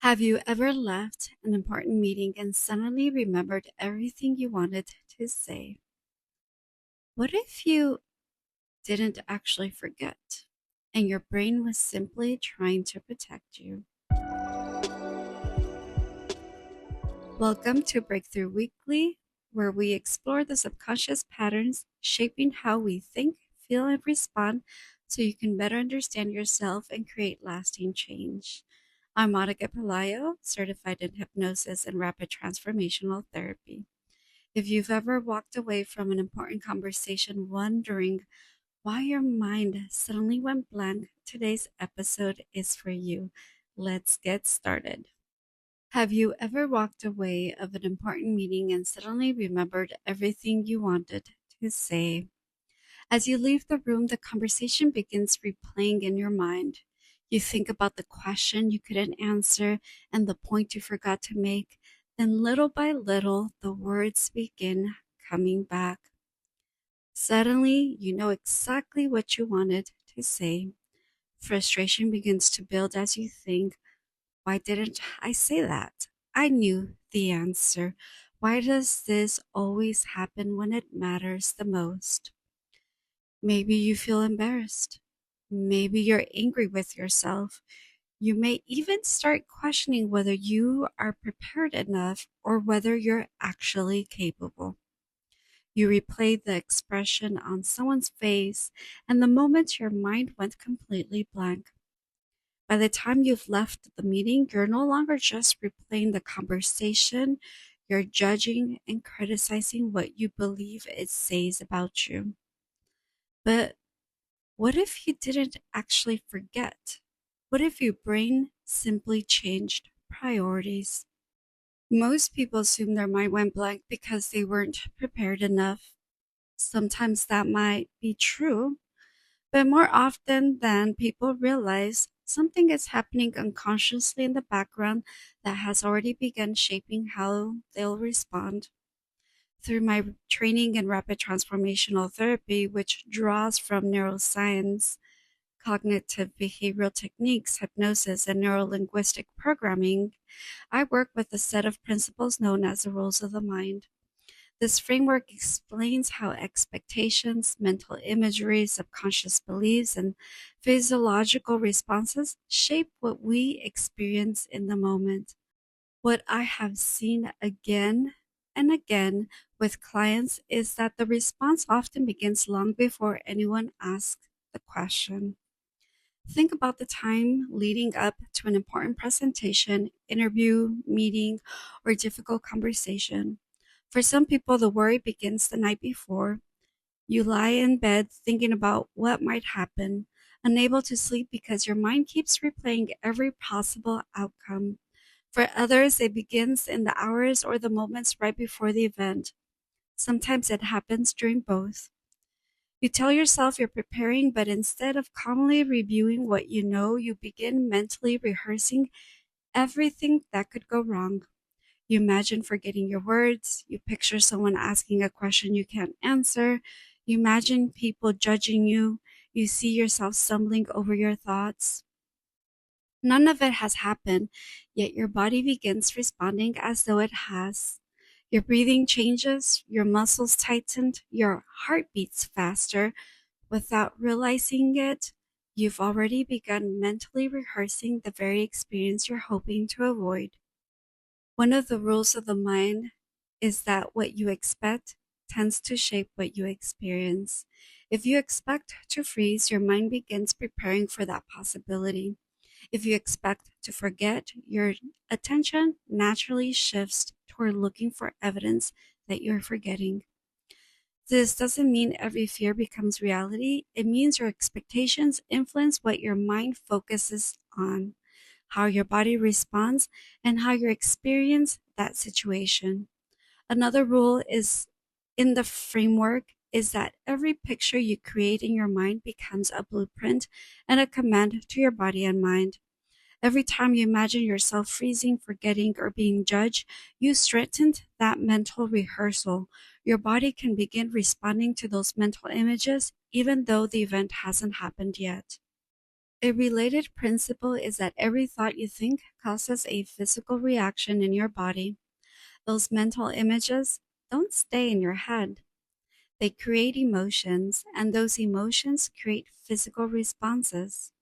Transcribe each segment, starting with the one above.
Have you ever left an important meeting and suddenly remembered everything you wanted to say? What if you didn't actually forget and your brain was simply trying to protect you? Welcome to Breakthrough Weekly, where we explore the subconscious patterns shaping how we think, feel, and respond so you can better understand yourself and create lasting change. I'm Monica Pelayo, certified in hypnosis and rapid transformational therapy. If you've ever walked away from an important conversation wondering why your mind suddenly went blank, today's episode is for you. Let's get started. Have you ever walked away of an important meeting and suddenly remembered everything you wanted to say? As you leave the room, the conversation begins replaying in your mind. You think about the question you couldn't answer and the point you forgot to make. Then, little by little, the words begin coming back. Suddenly, you know exactly what you wanted to say. Frustration begins to build as you think, why didn't I say that? I knew the answer. Why does this always happen when it matters the most? Maybe you feel embarrassed. Maybe you're angry with yourself. You may even start questioning whether you are prepared enough or whether you're actually capable. You replay the expression on someone's face, and the moment your mind went completely blank. By the time you've left the meeting, you're no longer just replaying the conversation, you're judging and criticizing what you believe it says about you. But what if you didn't actually forget? What if your brain simply changed priorities? Most people assume their mind went blank because they weren't prepared enough. Sometimes that might be true, but more often than people realize, something is happening unconsciously in the background that has already begun shaping how they'll respond. Through my training in rapid transformational therapy, which draws from neuroscience, cognitive behavioral techniques, hypnosis, and neurolinguistic programming, I work with a set of principles known as the rules of the mind. This framework explains how expectations, mental imagery, subconscious beliefs, and physiological responses shape what we experience in the moment. What I have seen again and again with clients is that the response often begins long before anyone asks the question. Think about the time leading up to an important presentation, interview, meeting, or difficult conversation. For some people, the worry begins the night before. You lie in bed thinking about what might happen, unable to sleep because your mind keeps replaying every possible outcome. For others, it begins in the hours or the moments right before the event. Sometimes it happens during both. You tell yourself you're preparing, but instead of calmly reviewing what you know, you begin mentally rehearsing everything that could go wrong. You imagine forgetting your words. You picture someone asking a question you can't answer. You imagine people judging you. You see yourself stumbling over your thoughts. None of it has happened, yet your body begins responding as though it has. Your breathing changes, your muscles tighten, your heart beats faster. Without realizing it, you've already begun mentally rehearsing the very experience you're hoping to avoid. One of the rules of the mind is that what you expect tends to shape what you experience. If you expect to freeze, your mind begins preparing for that possibility. If you expect to forget, your attention naturally shifts toward looking for evidence that you're forgetting. This doesn't mean every fear becomes reality. It means your expectations influence what your mind focuses on, how your body responds, and how you experience that situation. Another rule is in the framework is that every picture you create in your mind becomes a blueprint and a command to your body and mind. Every time you imagine yourself freezing, forgetting, or being judged, you strengthened that mental rehearsal. Your body can begin responding to those mental images even though the event hasn't happened yet. A related principle is that every thought you think causes a physical reaction in your body. Those mental images don't stay in your head. They create emotions, and those emotions create physical responses.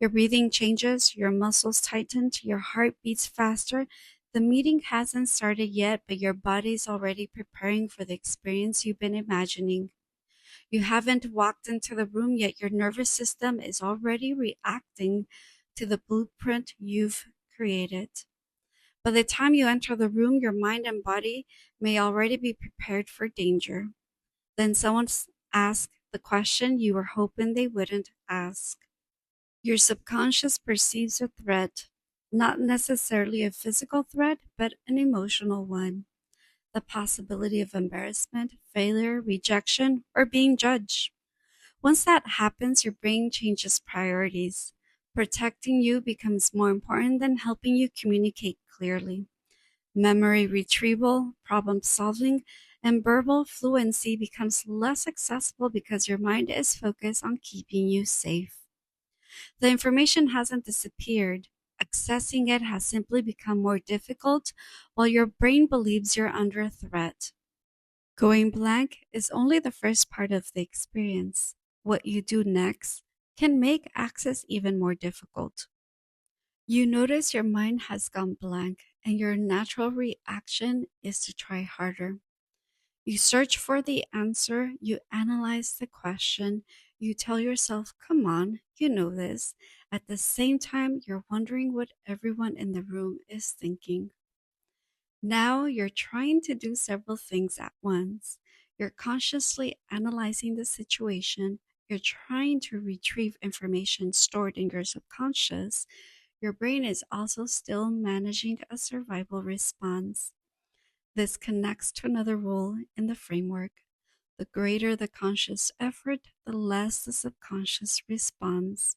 Your breathing changes, your muscles tighten, your heart beats faster. The meeting hasn't started yet, but your body's already preparing for the experience you've been imagining. You haven't walked into the room yet, your nervous system is already reacting to the blueprint you've created. By the time you enter the room, your mind and body may already be prepared for danger. Then someone asks the question you were hoping they wouldn't ask. Your subconscious perceives a threat, not necessarily a physical threat, but an emotional one. The possibility of embarrassment, failure, rejection, or being judged. Once that happens, your brain changes priorities. Protecting you becomes more important than helping you communicate clearly. Memory retrieval, problem solving, and verbal fluency becomes less accessible because your mind is focused on keeping you safe. The information hasn't disappeared. Accessing it has simply become more difficult while your brain believes you're under a threat. Going blank is only the first part of the experience. What you do next can make access even more difficult. You notice your mind has gone blank, and your natural reaction is to try harder. You search for the answer, you analyze the question, you tell yourself, come on, you know this. At the same time, you're wondering what everyone in the room is thinking. Now you're trying to do several things at once. You're consciously analyzing the situation. You're trying to retrieve information stored in your subconscious. Your brain is also still managing a survival response. This connects to another rule in the framework. The greater the conscious effort, the less the subconscious responds.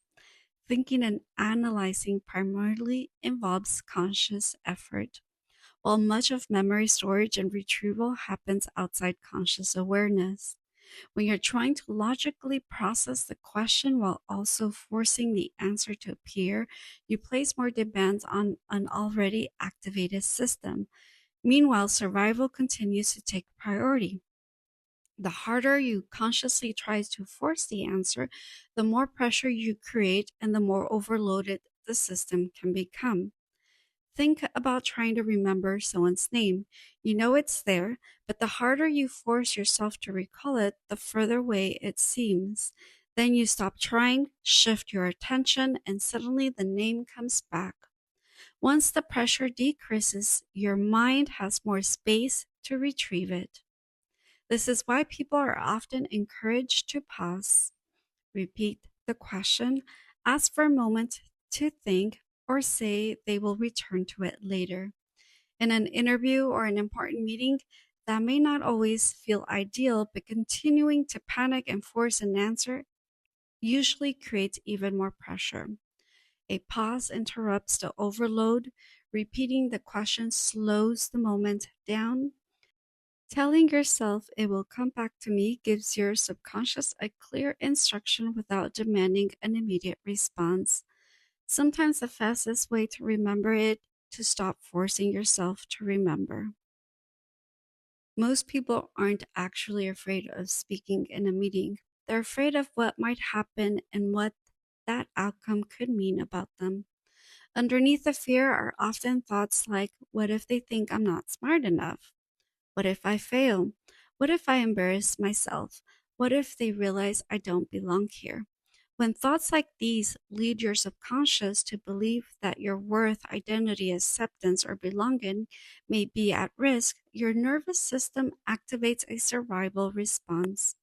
Thinking and analyzing primarily involves conscious effort, while much of memory storage and retrieval happens outside conscious awareness. When you're trying to logically process the question while also forcing the answer to appear, you place more demands on an already activated system. Meanwhile, survival continues to take priority. The harder you consciously try to force the answer, the more pressure you create and the more overloaded the system can become. Think about trying to remember someone's name. You know it's there, but the harder you force yourself to recall it, the further away it seems. Then you stop trying, shift your attention, and suddenly the name comes back. Once the pressure decreases, your mind has more space to retrieve it. This is why people are often encouraged to pause, repeat the question, ask for a moment to think, or say they will return to it later. In an interview or an important meeting, that may not always feel ideal, but continuing to panic and force an answer usually creates even more pressure. A pause interrupts the overload. Repeating the question slows the moment down. Telling yourself it will come back to me gives your subconscious a clear instruction without demanding an immediate response. Sometimes the fastest way to remember it to stop forcing yourself to remember. Most people aren't actually afraid of speaking in a meeting. They're afraid of what might happen and what that outcome could mean about them. Underneath the fear are often thoughts like, what if they think I'm not smart enough? What if I fail? What if I embarrass myself? What if they realize I don't belong here? When thoughts like these lead your subconscious to believe that your worth, identity, acceptance, or belonging may be at risk, your nervous system activates a survival response.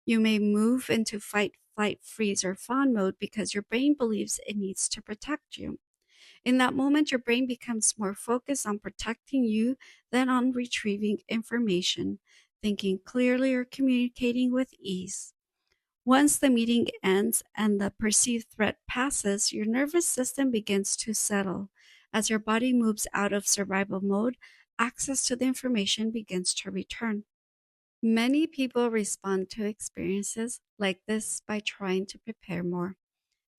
You may move into fight, flight, freeze, or fawn mode because your brain believes it needs to protect you. In that moment, your brain becomes more focused on protecting you than on retrieving information, thinking clearly, or communicating with ease. Once the meeting ends and the perceived threat passes, your nervous system begins to settle. As your body moves out of survival mode, access to the information begins to return. Many people respond to experiences like this by trying to prepare more.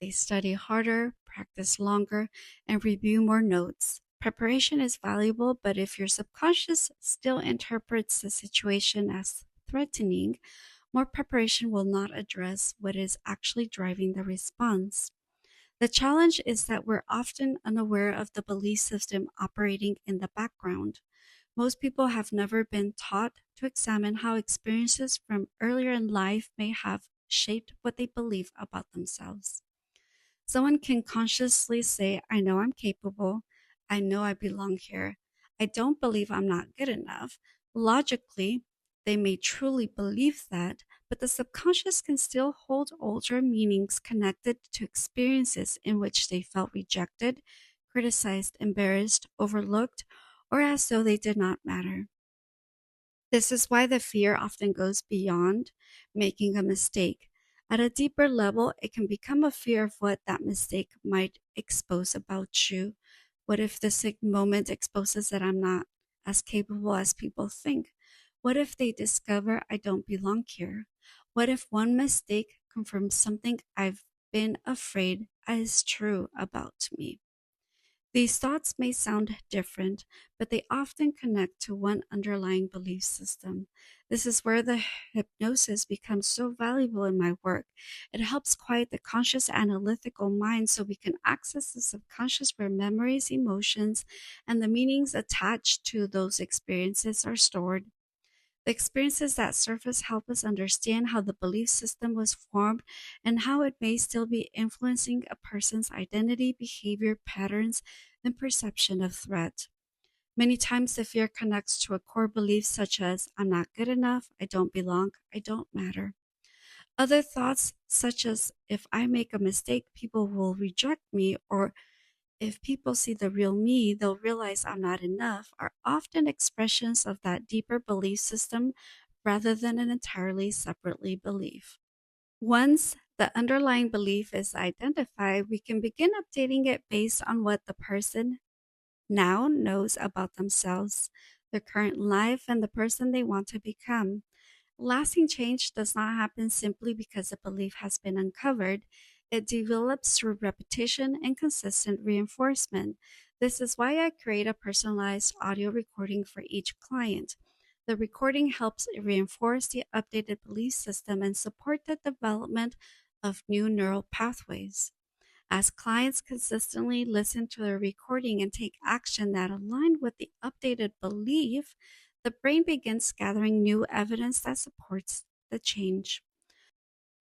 They study harder, practice longer, and review more notes. Preparation is valuable, but if your subconscious still interprets the situation as threatening, more preparation will not address what is actually driving the response. The challenge is that we're often unaware of the belief system operating in the background. Most people have never been taught to examine how experiences from earlier in life may have shaped what they believe about themselves. Someone can consciously say, I know I'm capable. I know I belong here. I don't believe I'm not good enough. Logically, they may truly believe that, but the subconscious can still hold older meanings connected to experiences in which they felt rejected, criticized, embarrassed, overlooked, or as though they did not matter. This is why the fear often goes beyond making a mistake. At a deeper level, it can become a fear of what that mistake might expose about you. What if this moment exposes that I'm not as capable as people think? What if they discover I don't belong here? What if one mistake confirms something I've been afraid is true about me? These thoughts may sound different, but they often connect to one underlying belief system. This is where the hypnosis becomes so valuable in my work. It helps quiet the conscious analytical mind so we can access the subconscious where memories, emotions, and the meanings attached to those experiences are stored. The experiences that surface help us understand how the belief system was formed and how it may still be influencing a person's identity, behavior, patterns, and perception of threat. Many times the fear connects to a core belief such as, I'm not good enough, I don't belong, I don't matter. Other thoughts, such as, if I make a mistake, people will reject me, or if people see the real me, they'll realize I'm not enough, are often expressions of that deeper belief system rather than an entirely separately belief. Once the underlying belief is identified, we can begin updating it based on what the person now knows about themselves, their current life, and the person they want to become. Lasting change does not happen simply because a belief has been uncovered. It develops through repetition and consistent reinforcement. This is why I create a personalized audio recording for each client. The recording helps reinforce the updated belief system and support the development of new neural pathways. As clients consistently listen to the recording and take action that align with the updated belief, the brain begins gathering new evidence that supports the change.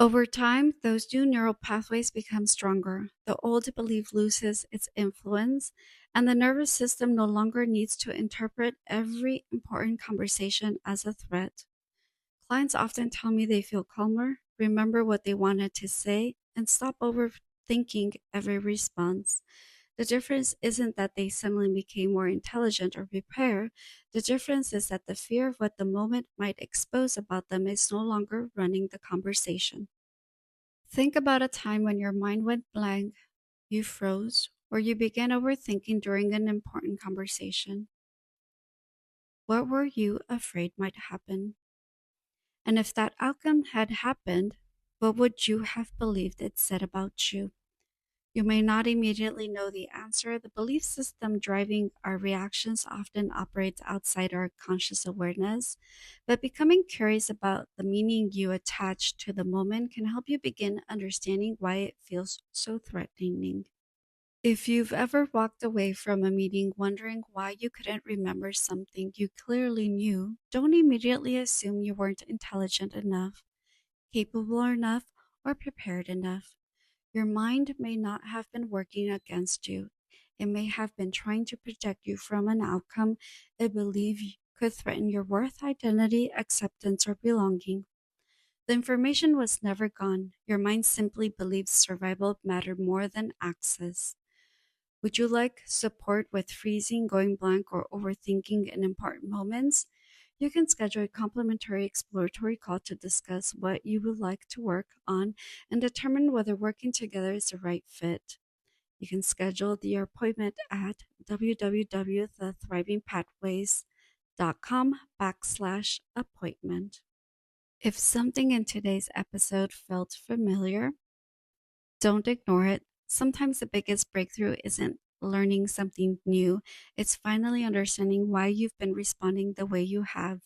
Over time, those new neural pathways become stronger. The old belief loses its influence, and the nervous system no longer needs to interpret every important conversation as a threat. Clients often tell me they feel calmer, remember what they wanted to say, and stop overthinking every response. The difference isn't that they suddenly became more intelligent or prepared. The difference is that the fear of what the moment might expose about them is no longer running the conversation. Think about a time when your mind went blank, you froze, or you began overthinking during an important conversation. What were you afraid might happen? And if that outcome had happened, what would you have believed it said about you? You may not immediately know the answer. The belief system driving our reactions often operates outside our conscious awareness, but becoming curious about the meaning you attach to the moment can help you begin understanding why it feels so threatening. If you've ever walked away from a meeting wondering why you couldn't remember something you clearly knew, don't immediately assume you weren't intelligent enough, capable enough, or prepared enough. Your mind may not have been working against you. It may have been trying to protect you from an outcome it believed could threaten your worth, identity, acceptance, or belonging. The information was never gone. Your mind simply believes survival mattered more than access. Would you like support with freezing, going blank, or overthinking in important moments? You can schedule a complimentary exploratory call to discuss what you would like to work on and determine whether working together is the right fit. You can schedule the appointment at www.thrivingpathways.com/appointment. If something in today's episode felt familiar, Don't ignore it. Sometimes the biggest breakthrough isn't learning something new, it's finally understanding why you've been responding the way you have.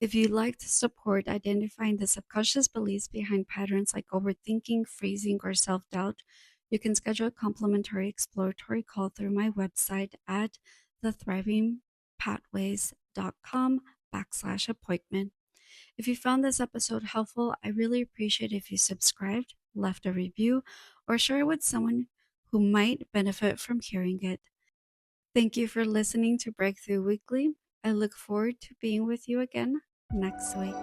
If you'd like to support identifying the subconscious beliefs behind patterns like overthinking, freezing, or self doubt, you can schedule a complimentary exploratory call through my website at thethrivingpathways.com/appointment. If you found this episode helpful, I really appreciate if you subscribed, left a review, or share it with someone who might benefit from hearing it. Thank you for listening to Breakthrough Weekly. I look forward to being with you again next week.